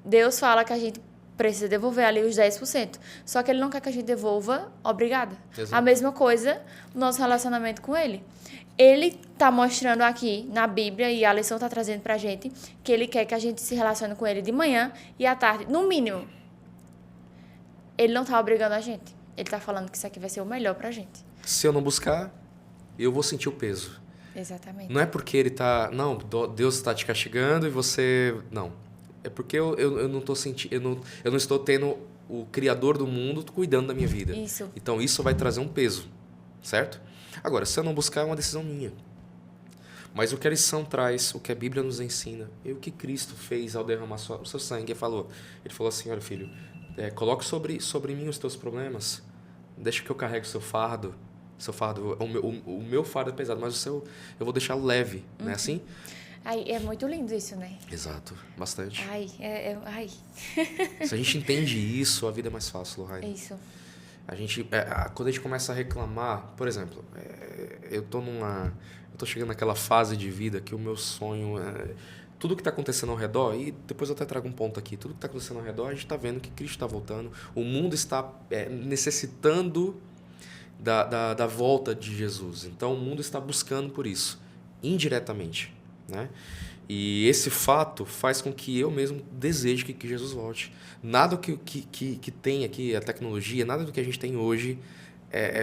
Deus fala que a gente precisa devolver ali os 10%. Só que ele não quer que a gente devolva obrigada. Exato. A mesma coisa no nosso relacionamento com ele. Ele tá mostrando aqui na Bíblia, e a lição tá trazendo pra gente, que ele quer que a gente se relacione com ele de manhã e à tarde, no mínimo. Ele não tá obrigando a gente. Ele tá falando que isso aqui vai ser o melhor pra gente. Se eu não buscar, eu vou sentir o peso. Exatamente. Não é porque ele tá... Não, Deus está te castigando e você... Não. É porque eu não tô sentindo... Eu não estou tendo o Criador do mundo cuidando da minha vida. Isso. Então isso vai trazer um peso, certo? Agora, se eu não buscar, é uma decisão minha. Mas o que a lição traz, o que a Bíblia nos ensina, e o que Cristo fez ao derramar o seu sangue, ele falou assim, olha filho, coloque sobre mim os teus problemas, deixa que eu carregue o seu fardo, o meu fardo é pesado, mas o seu eu vou deixá-lo leve, não é assim? Ai, é muito lindo isso, né? Exato, bastante. Ai. Se a gente entende isso, a vida é mais fácil, Lohane. É isso. Quando a gente começa a reclamar, por exemplo, eu tô chegando naquela fase de vida que o meu sonho tudo que está acontecendo ao redor, e depois eu até trago um ponto aqui, tudo que está acontecendo ao redor, a gente está vendo que Cristo está voltando, o mundo está necessitando da volta de Jesus. Então o mundo está buscando por isso, indiretamente, né? E esse fato faz com que eu mesmo deseje que Jesus volte. Nada que tem aqui, a tecnologia, nada do que a gente tem hoje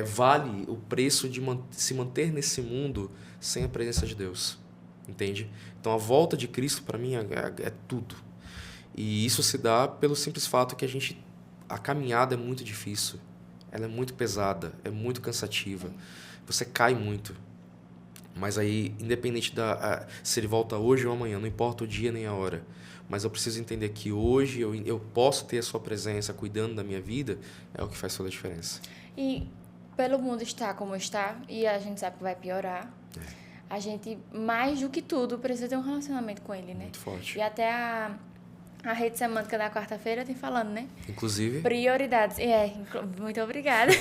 vale o preço de se manter nesse mundo sem a presença de Deus. Entende? Então a volta de Cristo para mim é tudo. E isso se dá pelo simples fato que a caminhada é muito difícil. Ela é muito pesada, é muito cansativa. Você cai muito. Mas aí, independente se ele volta hoje ou amanhã, não importa o dia nem a hora, mas eu preciso entender que hoje eu posso ter a sua presença cuidando da minha vida, é o que faz toda a diferença. E pelo mundo estar como está, e a gente sabe que vai piorar, a gente, mais do que tudo, precisa ter um relacionamento com ele, né? Muito forte. E até A rede semântica da quarta-feira tem falando, né? Inclusive, Prioridades. Muito obrigada.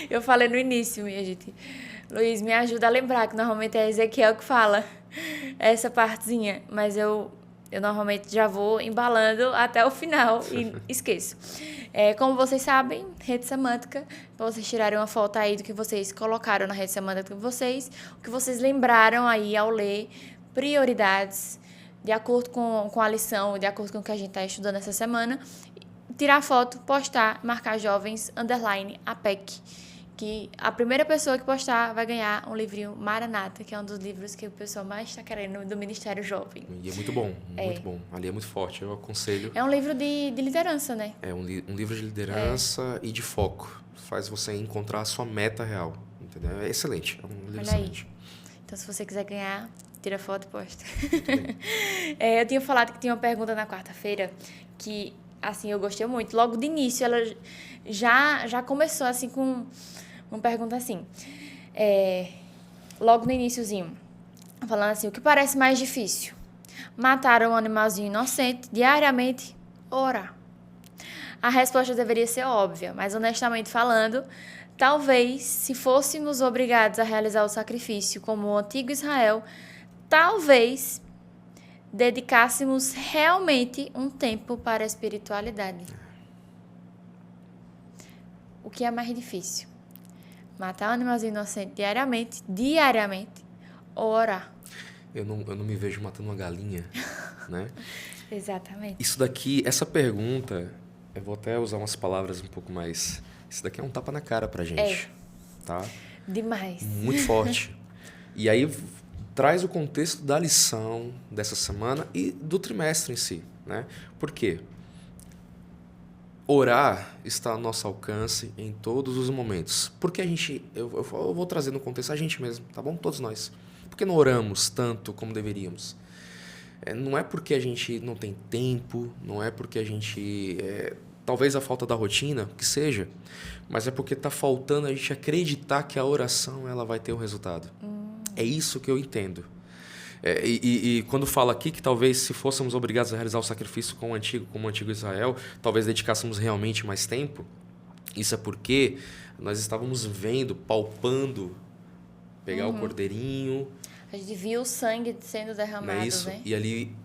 Eu falei no início, minha gente. Luiz, me ajuda a lembrar que normalmente é Ezequiel que fala essa partezinha, mas eu normalmente já vou embalando até o final e esqueço. Como vocês sabem, rede semântica, para vocês tirarem uma foto aí do que vocês colocaram na rede semântica de vocês, o que vocês lembraram aí ao ler, prioridades, de acordo com a lição, de acordo com o que a gente está estudando essa semana, tirar foto, postar, marcar jovens, _, APEC, que a primeira pessoa que postar vai ganhar um livrinho Maranata, que é um dos livros que o pessoal mais está querendo do Ministério Jovem. e é muito bom, muito bom. Ali é muito forte, eu aconselho. É um livro de liderança, né? É um livro de liderança e de foco. Faz você encontrar a sua meta real, entendeu? É excelente, é um livro excelente. Então, se você quiser ganhar, tira foto e posta. Eu tinha falado que tinha uma pergunta na quarta-feira que, assim, eu gostei muito. Logo de início, ela já começou, assim, com uma pergunta assim. Logo no iniciozinho, falando assim, o que parece mais difícil? Matar um animalzinho inocente diariamente ou orar? A resposta deveria ser óbvia, mas honestamente falando, talvez, se fôssemos obrigados a realizar o sacrifício como o antigo Israel, talvez dedicássemos realmente um tempo para a espiritualidade. O que é mais difícil? Matar um animalzinho inocente diariamente, ou orar? Eu não me vejo matando uma galinha, né? Exatamente. Isso daqui, essa pergunta, eu vou até usar umas palavras um pouco mais... Isso daqui é um tapa na cara pra gente, tá? Demais. Muito forte. E aí traz o contexto da lição dessa semana e do trimestre em si, né? Por quê? Orar está ao nosso alcance em todos os momentos. Porque a gente, eu vou trazer no contexto a gente mesmo, tá bom? Todos nós. Por que não oramos tanto como deveríamos? Não é porque a gente não tem tempo, não é porque a gente... talvez a falta da rotina, que seja, mas é porque está faltando a gente acreditar que a oração ela vai ter um resultado. É isso que eu entendo. E quando falo aqui que talvez se fôssemos obrigados a realizar o sacrifício como o antigo Israel, talvez dedicássemos realmente mais tempo, isso é porque nós estávamos vendo, palpando, pegar o cordeirinho... A gente viu o sangue sendo derramado, não é isso? né? E ali,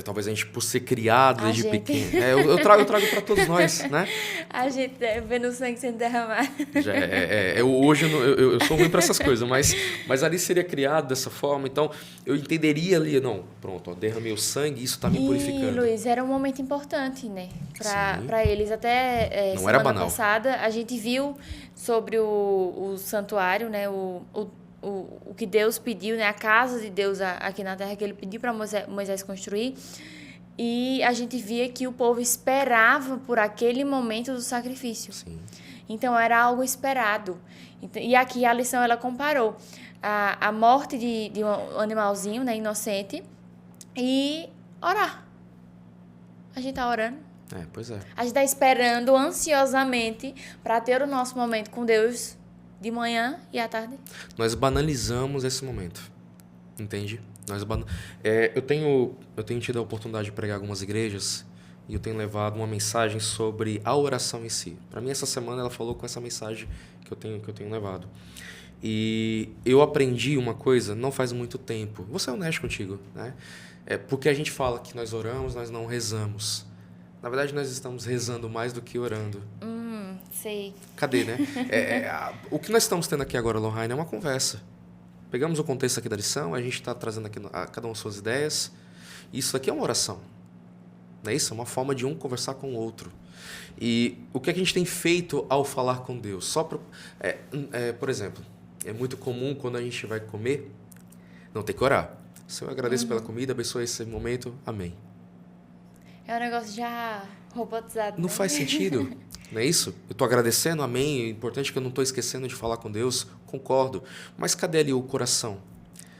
talvez a gente, por ser criado desde pequeno... eu trago para todos nós, né? A gente vendo o sangue sendo derramado. Hoje eu sou ruim para essas coisas, mas ali seria criado dessa forma, então eu entenderia ali, não, pronto, derramei o sangue, isso está me purificando. E, Luiz, era um momento importante, né? Para eles. Até não semana era banal. Passada, a gente viu sobre o santuário, né? O que Deus pediu, né? A casa de Deus aqui na terra que ele pediu para Moisés construir. E a gente via que o povo esperava por aquele momento do sacrifício. Sim. Então, era algo esperado. E aqui a lição, ela comparou a morte de um animalzinho, né, inocente, e orar. A gente está orando. Pois é. A gente está esperando ansiosamente para ter o nosso momento com Deus de manhã e à tarde. Nós banalizamos esse momento, entende? Eu tenho tido a oportunidade de pregar em algumas igrejas e eu tenho levado uma mensagem sobre a oração em si. Para mim, essa semana, ela falou com essa mensagem que eu tenho levado. E eu aprendi uma coisa não faz muito tempo. Vou ser honesto contigo, né? Porque a gente fala que nós oramos, nós não rezamos. Na verdade, nós estamos rezando mais do que orando. Sei. Cadê, né? O que nós estamos tendo aqui agora, Lohane, é uma conversa. Pegamos o contexto aqui da lição, a gente está trazendo aqui cada uma suas ideias. Isso aqui é uma oração. Não é isso? É uma forma de um conversar com o outro. E o que a gente tem feito ao falar com Deus? Por exemplo, é muito comum quando a gente vai comer, não tem que orar. Senhor, eu agradeço pela comida, abençoe esse momento. Amém. É um negócio já robotizado. Não né? faz sentido. Não é isso? Eu estou agradecendo, amém. É importante que eu não estou esquecendo de falar com Deus. Concordo. Mas cadê ali o coração?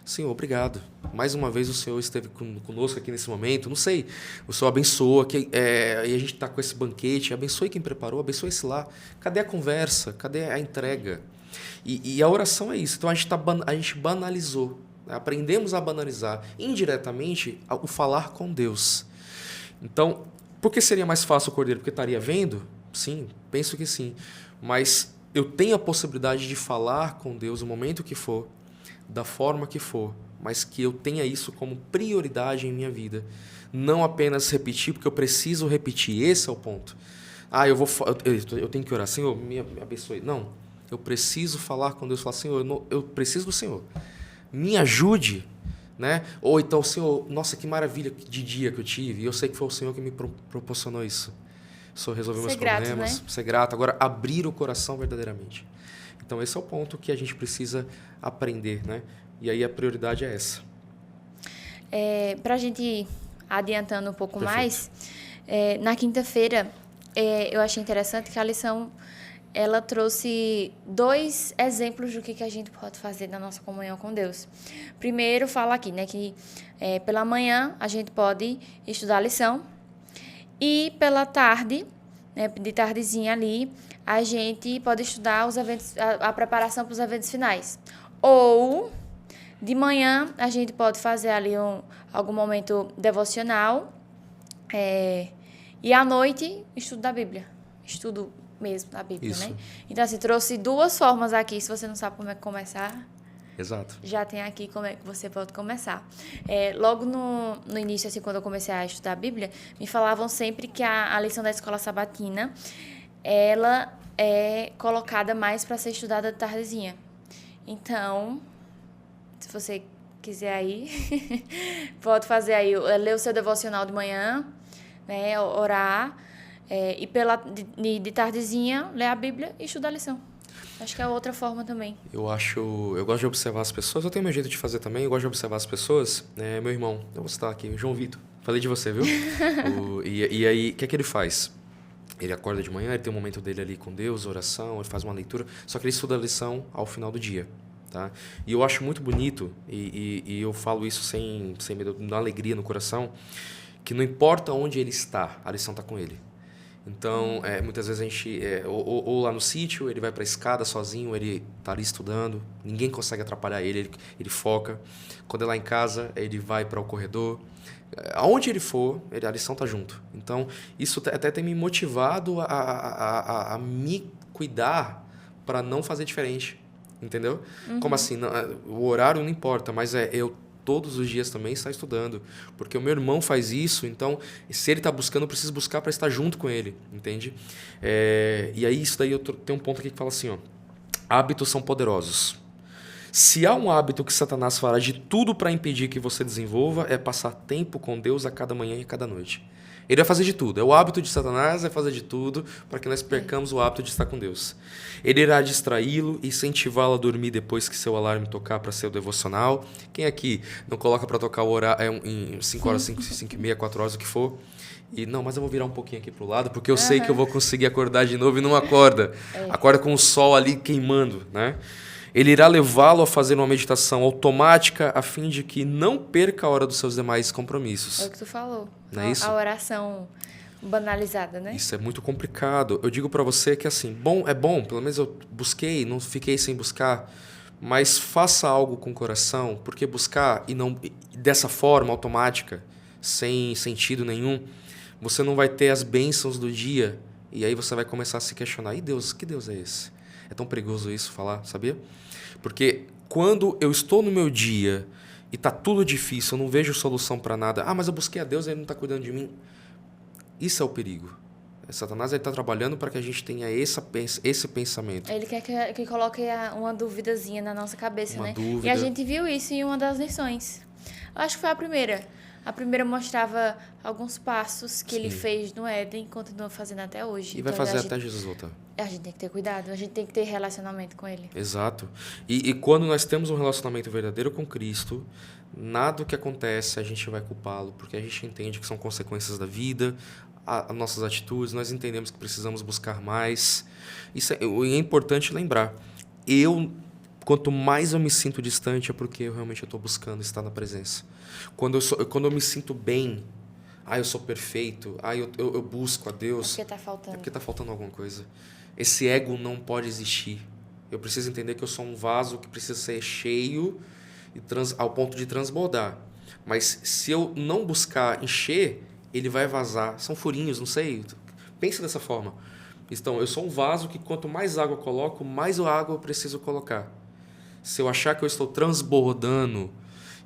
Senhor, obrigado. Mais uma vez o Senhor esteve conosco aqui nesse momento. Não sei, o Senhor abençoa. E a gente está com esse banquete. Abençoe quem preparou, abençoe esse lá. Cadê a conversa? Cadê a entrega? E a oração é isso. Então a gente banalizou. Aprendemos a banalizar indiretamente o falar com Deus. Então, por que seria mais fácil o cordeiro? Porque estaria vendo? Sim, penso que sim. Mas eu tenho a possibilidade de falar com Deus o momento que for, da forma que for, mas que eu tenha isso como prioridade em minha vida. Não apenas repetir, porque eu preciso repetir. Esse é o ponto. Eu tenho que orar. Senhor, me abençoe. Não, eu preciso falar com Deus. Falar, Senhor, eu preciso do Senhor. Me ajude. Né? Ou então, Senhor, nossa, que maravilha de dia que eu tive. E eu sei que foi o Senhor que me proporcionou isso. Só resolver meus problemas, né? Ser grato. Agora, abrir o coração verdadeiramente. Então, esse é o ponto que a gente precisa aprender, né? E aí a prioridade é essa. Para a gente ir adiantando um pouco Perfeito. mais, na quinta-feira, eu achei interessante que a lição ela trouxe 2 exemplos do que a gente pode fazer na nossa comunhão com Deus. Primeiro, fala aqui, né, que pela manhã a gente pode estudar a lição e pela tarde, né, de tardezinha ali, a gente pode estudar os eventos, a preparação para os eventos finais. Ou de manhã a gente pode fazer ali algum momento devocional e à noite estudo da Bíblia. Estudo mesmo da Bíblia, Isso. né? Então, assim, trouxe 2 formas aqui. Se você não sabe como é que começar, Exato. já tem aqui como é que você pode começar. Logo no início, assim, quando eu comecei a estudar a Bíblia, me falavam sempre que a lição da escola sabatina, ela é colocada mais para ser estudada de tardezinha. Então, se você quiser aí, pode fazer aí, ler o seu devocional de manhã, né, orar, e de tardezinha, ler a Bíblia e estudar a lição. Acho que é outra forma também. Eu gosto de observar as pessoas. Eu tenho meu jeito de fazer também. Eu gosto de observar as pessoas. Meu irmão, eu vou citar aqui, o João Vitor. Falei de você, viu? E aí, o que é que ele faz? Ele acorda de manhã, ele tem um momento dele ali com Deus, oração, ele faz uma leitura. Só que ele estuda a lição ao final do dia. Tá? E eu acho muito bonito, e eu falo isso sem medo, na alegria no coração, que não importa onde ele está, a lição está com ele. Então, muitas vezes a gente, ou lá no sítio, ele vai para a escada sozinho, ele está ali estudando, ninguém consegue atrapalhar ele foca. Quando é lá em casa, ele vai para o corredor. Aonde ele for, a lição está junto. Então, isso até tem me motivado a me cuidar para não fazer diferente. Entendeu? Uhum. Como assim? Não, o horário não importa, mas eu todos os dias também estar estudando. Porque o meu irmão faz isso, então se ele está buscando, eu preciso buscar para estar junto com ele. Entende? E aí isso daí eu tenho um ponto aqui que fala assim, ó, hábitos são poderosos. Se há um hábito que Satanás fará de tudo para impedir que você desenvolva, é passar tempo com Deus a cada manhã e a cada noite. Ele vai fazer de tudo. É o hábito de Satanás, vai fazer de tudo para que nós percamos o hábito de estar com Deus. Ele irá distraí-lo e incentivá-lo a dormir depois que seu alarme tocar para ser o devocional. Quem aqui não coloca para tocar o horário em 5 horas, 5 e meia, 4 horas, o que for? E não, mas eu vou virar um pouquinho aqui pro lado, porque eu sei que eu vou conseguir acordar de novo e não acorda. Acorda com o sol ali queimando, né? Ele irá levá-lo a fazer uma meditação automática a fim de que não perca a hora dos seus demais compromissos. É o que tu falou. Não é isso? A oração banalizada, né? Isso é muito complicado. Eu digo para você que assim, é bom, pelo menos eu busquei, não fiquei sem buscar, mas faça algo com o coração, porque buscar e não dessa forma automática, sem sentido nenhum, você não vai ter as bênçãos do dia e aí você vai começar a se questionar, e Deus, que Deus é esse? É tão perigoso isso falar, sabia? Porque quando eu estou no meu dia e tá tudo difícil, eu não vejo solução para nada. Mas eu busquei a Deus e ele não está cuidando de mim. Isso é o perigo. Satanás está trabalhando para que a gente tenha esse pensamento. Ele quer que coloque uma duvidazinha na nossa cabeça, Uma né? dúvida. E a gente viu isso em uma das lições. Acho que foi a primeira. A primeira mostrava alguns passos que ele fez no Éden e continua fazendo até hoje. E vai fazer até Jesus voltar. A gente tem que ter cuidado, a gente tem que ter relacionamento com ele. Exato. E quando nós temos um relacionamento verdadeiro com Cristo, nada do que acontece a gente vai culpá-lo, porque a gente entende que são consequências da vida, as nossas atitudes, nós entendemos que precisamos buscar mais. Isso é importante lembrar. Quanto mais eu me sinto distante, é porque eu realmente estou buscando estar na presença. Quando eu me sinto bem, eu sou perfeito, eu busco a Deus. É porque está faltando. É porque está faltando alguma coisa. Esse ego não pode existir. Eu preciso entender que eu sou um vaso que precisa ser cheio ao ponto de transbordar. Mas se eu não buscar encher, ele vai vazar. São furinhos, não sei. Pensa dessa forma. Então, eu sou um vaso que quanto mais água eu coloco, mais água eu preciso colocar. Se eu achar que eu estou transbordando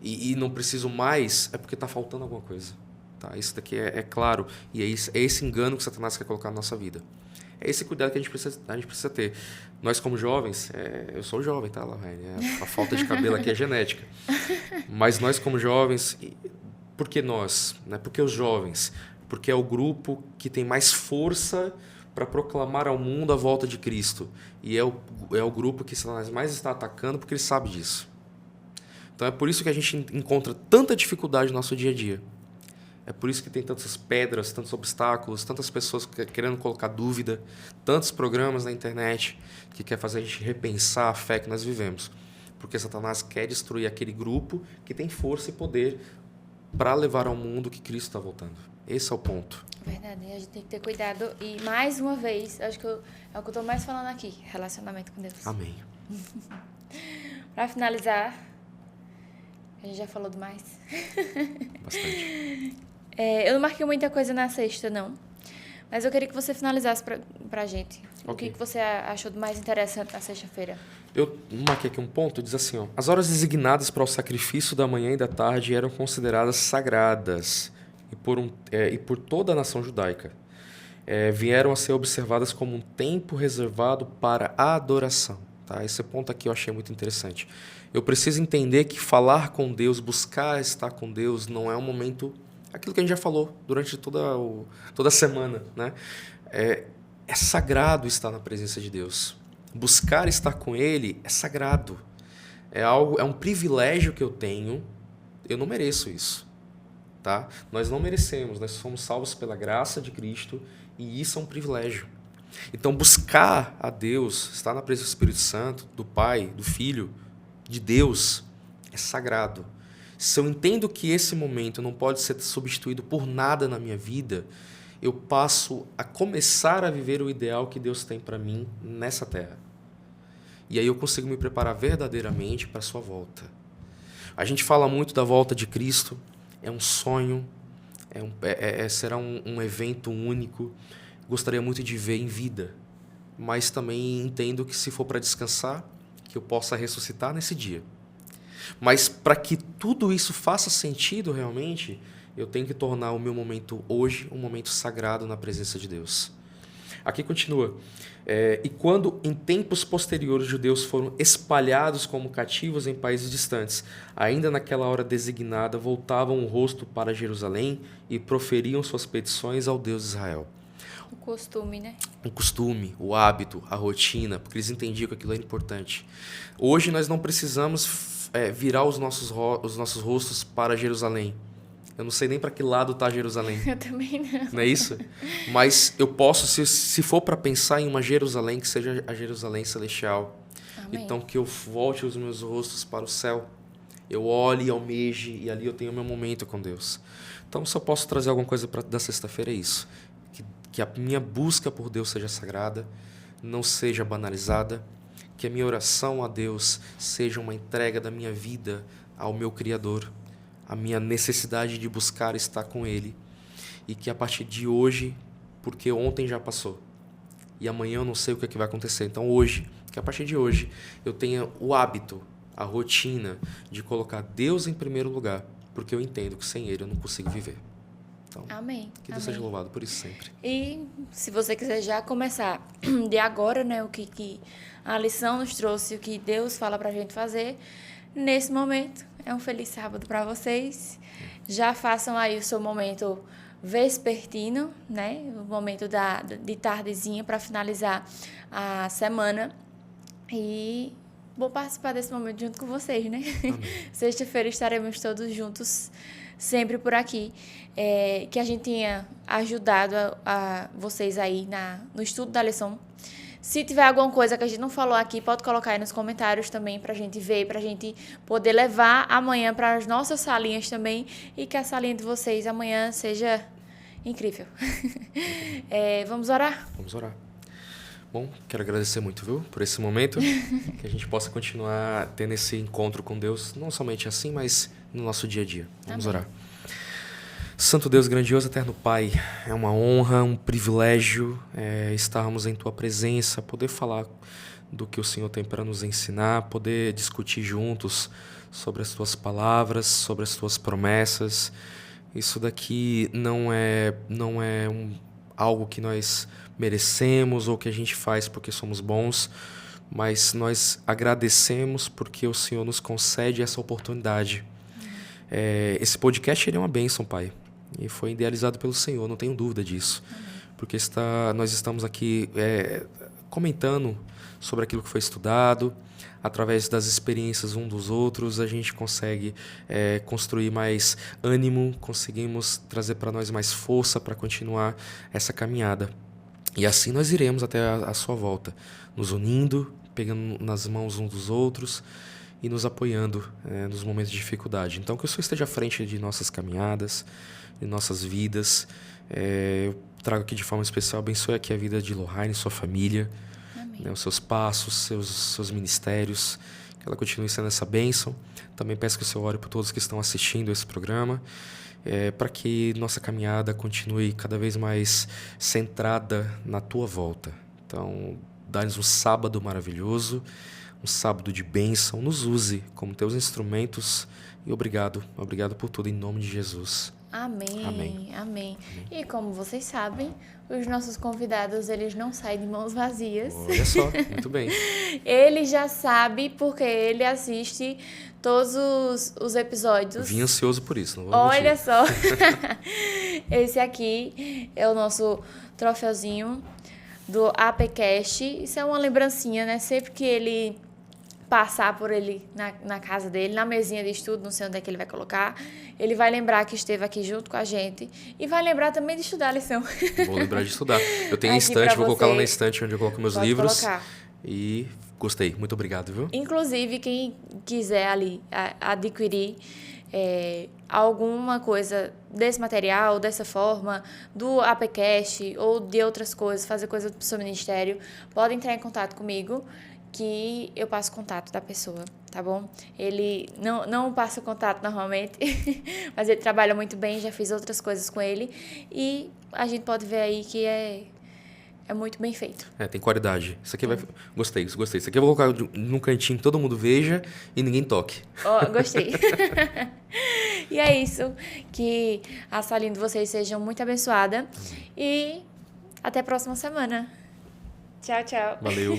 e não preciso mais, é porque está faltando alguma coisa. Tá? Isso daqui é claro. E é esse engano que Satanás quer colocar na nossa vida. É esse cuidado que a gente precisa ter. Nós, como jovens, eu sou jovem, tá, Laverne? A falta de cabelo aqui é genética. Mas nós, como jovens, por que nós? Né? Por que os jovens? Porque é o grupo que tem mais força para proclamar ao mundo a volta de Cristo. E é o grupo que Satanás mais está atacando porque ele sabe disso. Então é por isso que a gente encontra tanta dificuldade no nosso dia a dia. É por isso que tem tantas pedras, tantos obstáculos, tantas pessoas querendo colocar dúvida, tantos programas na internet que quer fazer a gente repensar a fé que nós vivemos. Porque Satanás quer destruir aquele grupo que tem força e poder para levar ao mundo que Cristo está voltando. Esse é o ponto. Verdade, a gente tem que ter cuidado. E mais uma vez, acho que é o que eu estou mais falando aqui, relacionamento com Deus. Amém. Para finalizar, a gente já falou demais. Bastante. Eu não marquei muita coisa na sexta, não. Mas eu queria que você finalizasse pra gente. Okay. O que você achou de mais interessante na sexta-feira? Eu marquei aqui um ponto, diz assim, ó. As horas designadas para o sacrifício da manhã e da tarde eram consideradas sagradas e por toda a nação judaica. Vieram a ser observadas como um tempo reservado para a adoração. Tá? Esse ponto aqui eu achei muito interessante. Eu preciso entender que falar com Deus, buscar estar com Deus, não é um momento... Aquilo que a gente já falou durante toda a semana. Né? É sagrado estar na presença de Deus. Buscar estar com Ele é sagrado. É um privilégio que eu tenho. Eu não mereço isso. Tá? Nós não merecemos. Nós somos salvos pela graça de Cristo e isso é um privilégio. Então, buscar a Deus, estar na presença do Espírito Santo, do Pai, do Filho, de Deus, é sagrado. Se eu entendo que esse momento não pode ser substituído por nada na minha vida, eu passo a começar a viver o ideal que Deus tem para mim nessa terra. E aí eu consigo me preparar verdadeiramente para a sua volta. A gente fala muito da volta de Cristo, é um sonho, será um evento único. Gostaria muito de ver em vida, mas também entendo que se for para descansar, que eu possa ressuscitar nesse dia. Mas para que tudo isso faça sentido realmente, eu tenho que tornar o meu momento hoje um momento sagrado na presença de Deus. Aqui continua. E quando em tempos posteriores os judeus foram espalhados como cativos em países distantes, ainda naquela hora designada voltavam o rosto para Jerusalém e proferiam suas petições ao Deus de Israel. O costume, né? O costume, o hábito, a rotina, porque eles entendiam que aquilo era importante. Hoje nós não precisamos virar os nossos rostos para Jerusalém. Eu não sei nem para que lado está Jerusalém. Eu também não. Não é isso? Mas eu posso, se for para pensar em uma Jerusalém, que seja a Jerusalém celestial. Amém. Então, que eu volte os meus rostos para o céu. Eu olhe e almeje, e ali eu tenho o meu momento com Deus. Então, se eu posso trazer alguma coisa da sexta-feira, é isso. Que a minha busca por Deus seja sagrada, não seja banalizada, que a minha oração a Deus seja uma entrega da minha vida ao meu Criador, a minha necessidade de buscar estar com Ele, e que a partir de hoje, porque ontem já passou, e amanhã eu não sei o que vai acontecer, então hoje, que a partir de hoje eu tenha o hábito, a rotina de colocar Deus em primeiro lugar, porque eu entendo que sem Ele eu não consigo viver. Então, amém. Que Deus seja louvado por isso sempre. E se você quiser já começar de agora, né, o que a lição nos trouxe, o que Deus fala pra gente fazer, nesse momento, é um feliz sábado para vocês. Já façam aí o seu momento vespertino, né, o momento de tardezinha para finalizar a semana. E vou participar desse momento junto com vocês, né? Sexta-feira estaremos todos juntos, sempre por aqui. Que a gente tenha ajudado a vocês aí no estudo da lição. Se tiver alguma coisa que a gente não falou aqui, pode colocar aí nos comentários também pra gente ver, pra gente poder levar amanhã para as nossas salinhas também e que a salinha de vocês amanhã seja incrível. Vamos orar? Vamos orar. Bom, quero agradecer muito, viu, por esse momento, que a gente possa continuar tendo esse encontro com Deus, não somente assim, mas no nosso dia a dia. Vamos orar. Santo Deus, grandioso, eterno Pai, é uma honra, um privilégio estarmos em Tua presença, poder falar do que o Senhor tem para nos ensinar, poder discutir juntos sobre as Tuas palavras, sobre as Tuas promessas. Isso daqui não é algo que nós merecemos ou que a gente faz porque somos bons, mas nós agradecemos porque o Senhor nos concede essa oportunidade. Esse podcast ele é uma bênção, Pai, e foi idealizado pelo Senhor, não tenho dúvida disso. Porque nós estamos aqui comentando sobre aquilo que foi estudado, através das experiências um dos outros, a gente consegue construir mais ânimo, conseguimos trazer para nós mais força para continuar essa caminhada. E assim nós iremos até a sua volta, nos unindo, pegando nas mãos uns dos outros e nos apoiando nos momentos de dificuldade. Então, que o Senhor esteja à frente de nossas caminhadas, de nossas vidas. Eu trago aqui de forma especial, abençoe aqui a vida de Lohane, sua família, os seus passos, seus ministérios, que ela continue sendo essa bênção. Também peço que o Senhor ore por todos que estão assistindo esse programa, para que nossa caminhada continue cada vez mais centrada na Tua volta. Então, dá-nos um sábado maravilhoso, um sábado de bênção, nos use como Teus instrumentos e obrigado por tudo, em nome de Jesus. Amém. Amém. Amém. E como vocês sabem, os nossos convidados, eles não saem de mãos vazias. Olha só, muito bem. Ele já sabe porque ele assiste todos os episódios. Vim ansioso por isso, não vou Olha mentir. só. Esse aqui é o nosso troféuzinho do APcast. Isso é uma lembrancinha, né? Sempre que ele passar por ele na casa dele, na mesinha de estudo, não sei onde é que ele vai colocar, ele vai lembrar que esteve aqui junto com a gente e vai lembrar também de estudar a lição. Vou lembrar de estudar. Eu tenho a Aqui estante, pra vou colocar lá você. na estante onde eu coloco meus Pode livros. colocar. E gostei, muito obrigado, viu? Inclusive, quem quiser ali adquirir alguma coisa desse material, dessa forma, do APcast ou de outras coisas, fazer coisa do seu ministério, pode entrar em contato comigo, que eu passo o contato da pessoa, tá bom? Ele não passa o contato normalmente, mas ele trabalha muito bem, já fiz outras coisas com ele, e a gente pode ver aí que é muito bem feito. Tem qualidade. Isso aqui vai... Gostei. Isso aqui eu vou colocar num cantinho que todo mundo veja e ninguém toque. Ó, gostei. E é isso. Que a salinha de vocês sejam muito abençoada. E até a próxima semana. Tchau, tchau. Valeu.